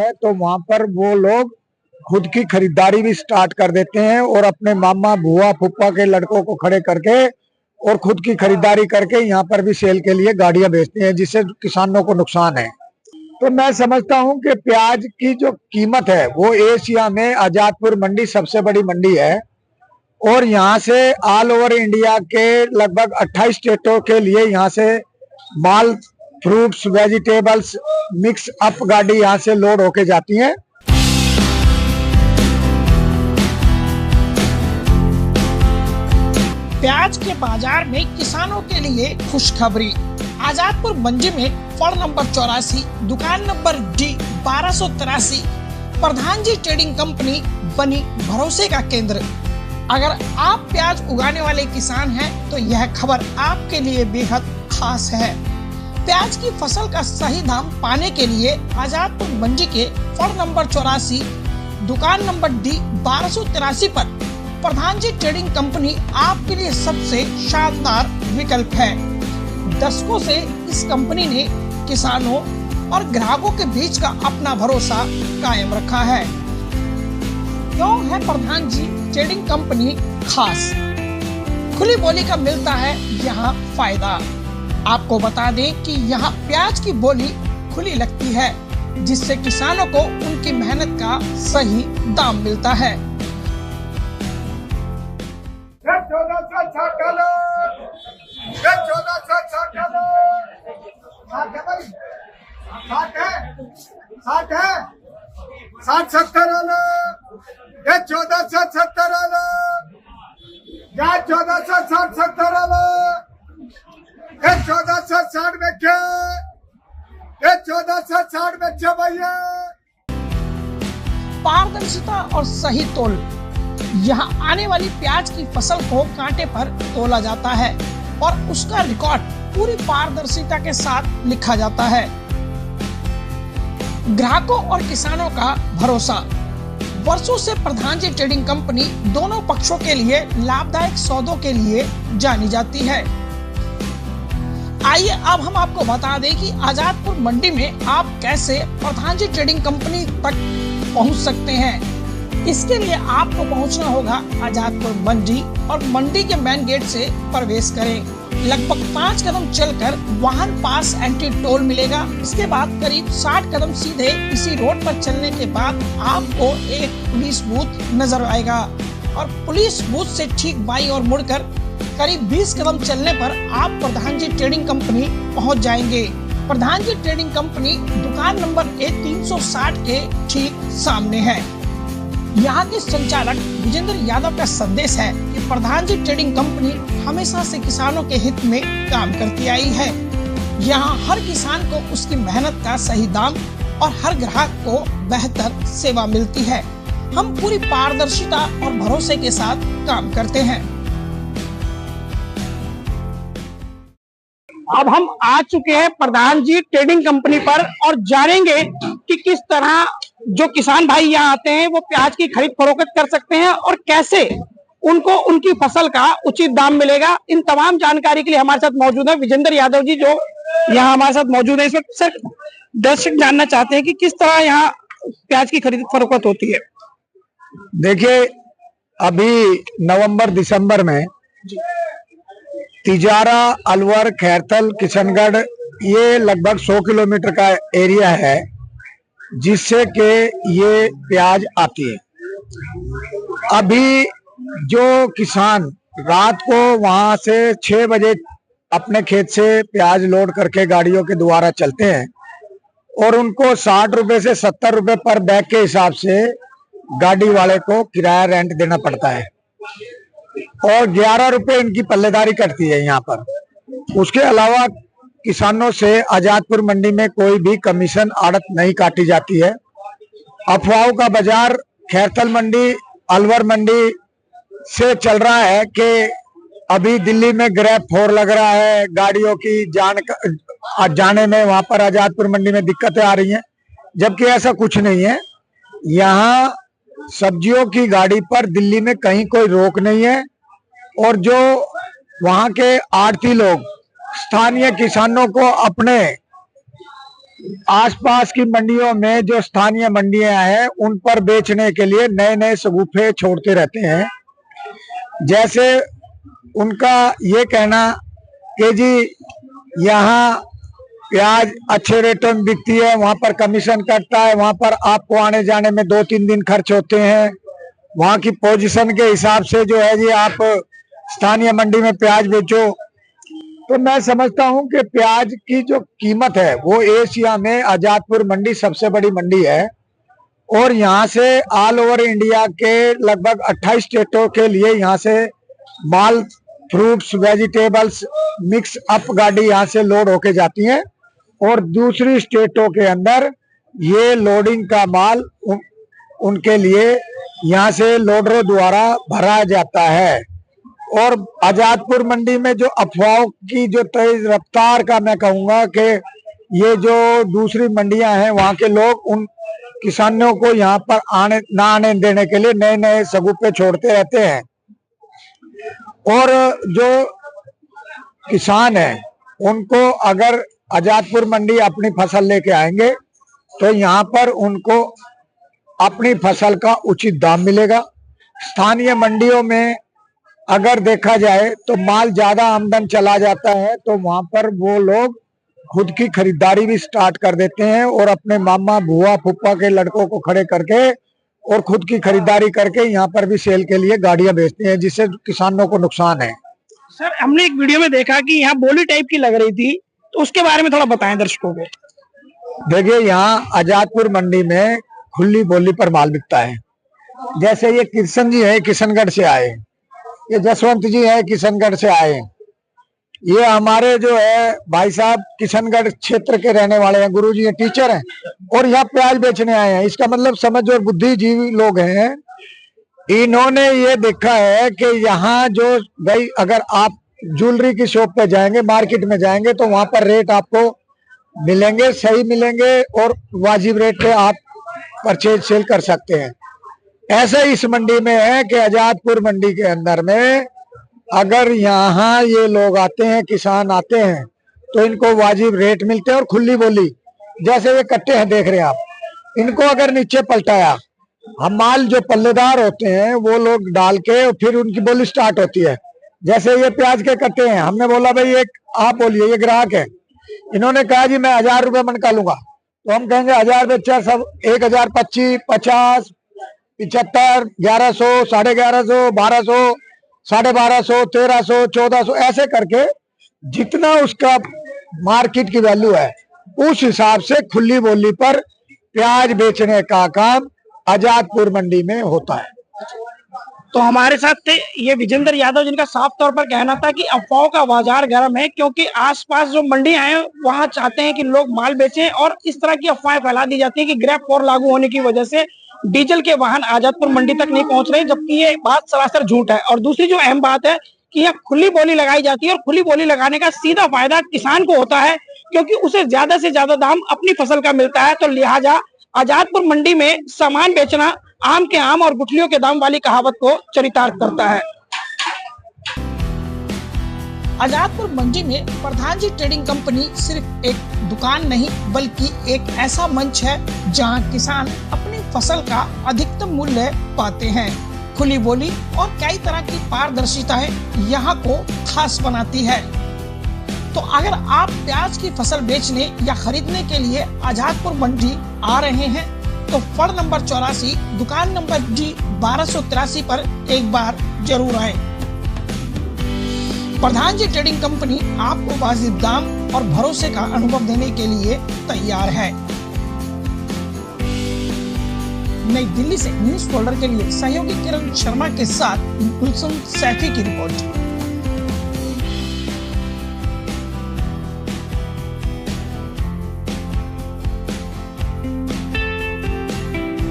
है तो वहां पर वो लोग खुद की खरीदारी भी स्टार्ट कर देते हैं और अपने मामा बुआ फूफा के लड़कों को खड़े करके और खुद की खरीदारी करके यहाँ पर भी सेल के लिए गाड़ियां बेचते हैं, जिससे किसानों को नुकसान है। तो मैं समझता हूँ कि प्याज की जो कीमत है वो एशिया में आजादपुर मंडी सबसे बड़ी मंडी है और यहाँ से ऑल ओवर इंडिया के लगभग 28 स्टेटों के लिए यहाँ से माल, फ्रूट्स, वेजिटेबल्स मिक्स अप गाड़ी यहाँ से लोड होके जाती है। प्याज के बाजार में किसानों के लिए खुशखबरी। आजादपुर मंडी में फॉर्म नंबर 84, दुकान नंबर D 1283, प्रधान जी ट्रेडिंग कंपनी बनी भरोसे का केंद्र। अगर आप प्याज उगाने वाले किसान हैं तो यह खबर आपके लिए बेहद खास है। प्याज की फसल का सही दाम पाने के लिए आजादपुर मंडी के फॉर्म नंबर 84, दुकान नंबर D 1283 पर प्रधान जी ट्रेडिंग कंपनी आपके लिए सबसे शानदार विकल्प है। दशकों से इस कंपनी ने किसानों और ग्राहकों के बीच का अपना भरोसा कायम रखा है। क्यों है प्रधान जी ट्रेडिंग कंपनी खास? खुली बोली का मिलता है यहाँ फायदा। आपको बता दें कि यहाँ प्याज की बोली खुली लगती है, जिससे किसानों को उनकी मेहनत का सही दाम मिलता है। साठ 70 वाला 1470 वाला 1460 वाला 1460 में क्या 1460 में क्या भैया। पारदर्शिता और सही तोल। यहाँ आने वाली प्याज की फसल को कांटे पर तोला जाता है और उसका रिकॉर्ड पूरी पारदर्शिता के साथ लिखा जाता है। ग्राहकों और किसानों का भरोसा। वर्षों से प्रधान जी ट्रेडिंग कंपनी दोनों पक्षों के लिए लाभदायक सौदों के लिए जानी जाती है। आइए अब हम आपको बता दें कि आजादपुर मंडी में आप कैसे प्रधान जी ट्रेडिंग कंपनी तक पहुंच सकते हैं। इसके लिए आपको पहुंचना होगा आजादपुर मंडी और मंडी के मेन गेट से प्रवेश करें। लगभग 5 कदम चलकर वाहन पास एंट्री टोल मिलेगा। इसके बाद करीब 60 कदम सीधे इसी रोड पर चलने के बाद आपको एक पुलिस बूथ नजर आएगा और पुलिस बूथ से ठीक बाईं ओर मुड़कर करीब 20 कदम चलने पर आप प्रधान जी ट्रेडिंग कंपनी पहुंच जाएंगे। प्रधान जी ट्रेडिंग कंपनी दुकान नंबर A360 के ठीक सामने है। यहाँ के संचालक विजेंद्र यादव का संदेश है कि प्रधान जी ट्रेडिंग कंपनी हमेशा से किसानों के हित में काम करती आई है। यहाँ हर किसान को उसकी मेहनत का सही दाम और हर ग्राहक को बेहतर सेवा मिलती है। हम पूरी पारदर्शिता और भरोसे के साथ काम करते हैं। अब हम आ चुके हैं प्रधान जी ट्रेडिंग कंपनी पर और जानेंगे कि किस तरह जो किसान भाई यहाँ आते हैं वो प्याज की खरीद फरोख्त कर सकते हैं और कैसे उनको उनकी फसल का उचित दाम मिलेगा। इन तमाम जानकारी के लिए हमारे साथ मौजूद है विजेंद्र यादव जी, जो यहाँ हमारे साथ मौजूद है। इस वक्त सर, दर्शक जानना चाहते हैं कि किस तरह यहाँ प्याज की खरीद फरोख्त होती है। देखिए, अभी नवंबर दिसंबर में तिजारा, अलवर, खैरथल, किशनगढ़ ये लगभग 100 किलोमीटर का एरिया है जिससे कि ये प्याज आती है। अभी जो किसान रात को वहां से 6 बजे अपने खेत से प्याज लोड करके गाड़ियों के द्वारा चलते हैं और उनको 60 रुपए से 70 रुपए पर बैग के हिसाब से गाड़ी वाले को किराया रेंट देना पड़ता है और 11 रुपए इनकी पल्लेदारी कटती है यहाँ पर। उसके अलावा किसानों से आजादपुर मंडी में कोई भी कमीशन आड़त नहीं काटी जाती है। अफवाहों का बाजार खैरथल मंडी, अलवर मंडी से चल रहा है कि अभी दिल्ली में ग्रैब 4 लग रहा है, गाड़ियों की जाने में वहां पर आजादपुर मंडी में दिक्कतें आ रही हैं, जबकि ऐसा कुछ नहीं है। यहाँ सब्जियों की गाड़ी पर दिल्ली में कहीं कोई रोक नहीं है और जो वहां के आड़ती लोग स्थानीय किसानों को अपने आसपास की मंडियों में जो स्थानीय मंडियां हैं उन पर बेचने के लिए नए नए शगुफे छोड़ते रहते हैं। जैसे उनका ये कहना कि जी यहाँ प्याज अच्छे रेटों में बिकती है, वहां पर कमीशन कटता है, वहां पर आपको आने जाने में 2-3 दिन खर्च होते हैं, वहां की पोजीशन के हिसाब से जो है जी आप स्थानीय मंडी में प्याज बेचो। तो मैं समझता हूं कि प्याज की जो कीमत है वो एशिया में आजादपुर मंडी सबसे बड़ी मंडी है और यहाँ से ऑल ओवर इंडिया के लगभग 28 स्टेटों के लिए यहाँ से माल, फ्रूट्स, वेजिटेबल्स मिक्स अप गाड़ी यहाँ से लोड होके जाती है और दूसरी स्टेटों के अंदर ये लोडिंग का माल उनके लिए यहाँ से लोडरों द्वारा भरा जाता है। और आजादपुर मंडी में जो अफवाहों की जो तेज रफ्तार का मैं कहूंगा कि ये जो दूसरी मंडियां हैं वहां के लोग उन किसानों को यहाँ पर आने देने के लिए नए नए शगुफे छोड़ते रहते हैं और जो किसान है उनको अगर आजादपुर मंडी अपनी फसल लेके आएंगे तो यहाँ पर उनको अपनी फसल का उचित दाम मिलेगा। स्थानीय मंडियों में अगर देखा जाए तो माल ज्यादा आमदन चला जाता है तो वहां पर वो लोग खुद की खरीदारी भी स्टार्ट कर देते हैं और अपने मामा, बुआ, फूफा के लड़कों को खड़े करके और खुद की खरीदारी करके यहाँ पर भी सेल के लिए गाड़ियां बेचते हैं, जिससे किसानों को नुकसान है। सर, हमने एक वीडियो में देखा कि यहाँ बोली टाइप की लग रही थी, तो उसके बारे में थोड़ा बताएं दर्शकों को। देखिए, यहाँ आजादपुर मंडी में खुली बोली पर माल बिकता है। जैसे ये किशन जी है, किशनगढ़ से आए, ये जसवंत जी है, किशनगढ़ से आए, ये हमारे जो है भाई साहब किशनगढ़ क्षेत्र के रहने वाले हैं, गुरुजी हैं, टीचर हैं और यहाँ प्याज बेचने आए हैं। इसका मतलब समझ जो बुद्धिजीवी लोग हैं, इन्होंने ये देखा है कि यहाँ जो भाई अगर आप ज्वेलरी की शॉप पे जाएंगे, मार्केट में जाएंगे तो वहां पर रेट आपको मिलेंगे, सही मिलेंगे और वाजिब रेट पे आप परचेज सेल कर सकते हैं। ऐसे इस मंडी में है कि आजादपुर मंडी के अंदर में अगर यहाँ ये लोग आते हैं, किसान आते हैं, तो इनको वाजिब रेट मिलते हैं और खुली बोली। जैसे ये कट्टे हैं देख रहे हैं आप, इनको अगर नीचे पलटाया, हम माल जो पल्लेदार होते हैं वो लोग डाल के फिर उनकी बोली स्टार्ट होती है। जैसे ये प्याज के कट्टे हैं, हमने बोला भाई एक आप बोलिए, ये ग्राहक है, इन्होंने कहा जी मैं 1000 रुपये मन का लूंगा, तो हम कहेंगे 1000 बेचा सब 1000, 25, 50, 75, 1100, 1150, 1200, 1250, 1300, 1400 ऐसे करके जितना उसका मार्केट की वैल्यू है उस हिसाब से खुली बोली पर प्याज बेचने का काम आजादपुर मंडी में होता है। तो हमारे साथ थे ये विजेंद्र यादव, जिनका साफ तौर पर कहना था कि अफवाहों का बाजार गर्म है, क्योंकि आसपास जो मंडियां हैं वहां चाहते हैं कि लोग माल बेचें और इस तरह की अफवाहें फैला दी जाती है कि ग्रैप फॉर लागू होने की वजह से डीजल के वाहन आजादपुर मंडी तक नहीं पहुंच रहे, जबकि ये बात सरासर झूठ है। और दूसरी जो अहम बात है कि यहाँ खुली बोली लगाई जाती है और खुली बोली लगाने का सीधा फायदा किसान को होता है, क्योंकि उसे ज्यादा से ज्यादा दाम अपनी फसल का मिलता है। तो लिहाजा आजादपुर मंडी में सामान बेचना आम के आम और गुठलियों के दाम वाली कहावत को चरितार्थ करता है। आजादपुर मंडी में प्रधान जी ट्रेडिंग कंपनी सिर्फ एक दुकान नहीं बल्कि एक ऐसा मंच है जहां किसान अपनी फसल का अधिकतम मूल्य पाते हैं। खुली बोली और कई तरह की पारदर्शिताएं यहाँ को खास बनाती है। तो अगर आप प्याज की फसल बेचने या खरीदने के लिए आजादपुर मंडी आ रहे हैं तो फड़ नंबर 84 दुकान नंबर D 1283 पर एक बार जरूर आए। प्रधान जी ट्रेडिंग कंपनी आपको वाजिब दाम और भरोसे का अनुभव देने के लिए तैयार है। नई दिल्ली से न्यूज फोल्डर के लिए सहयोगी किरण शर्मा के साथ गुलशन सैफी की रिपोर्ट।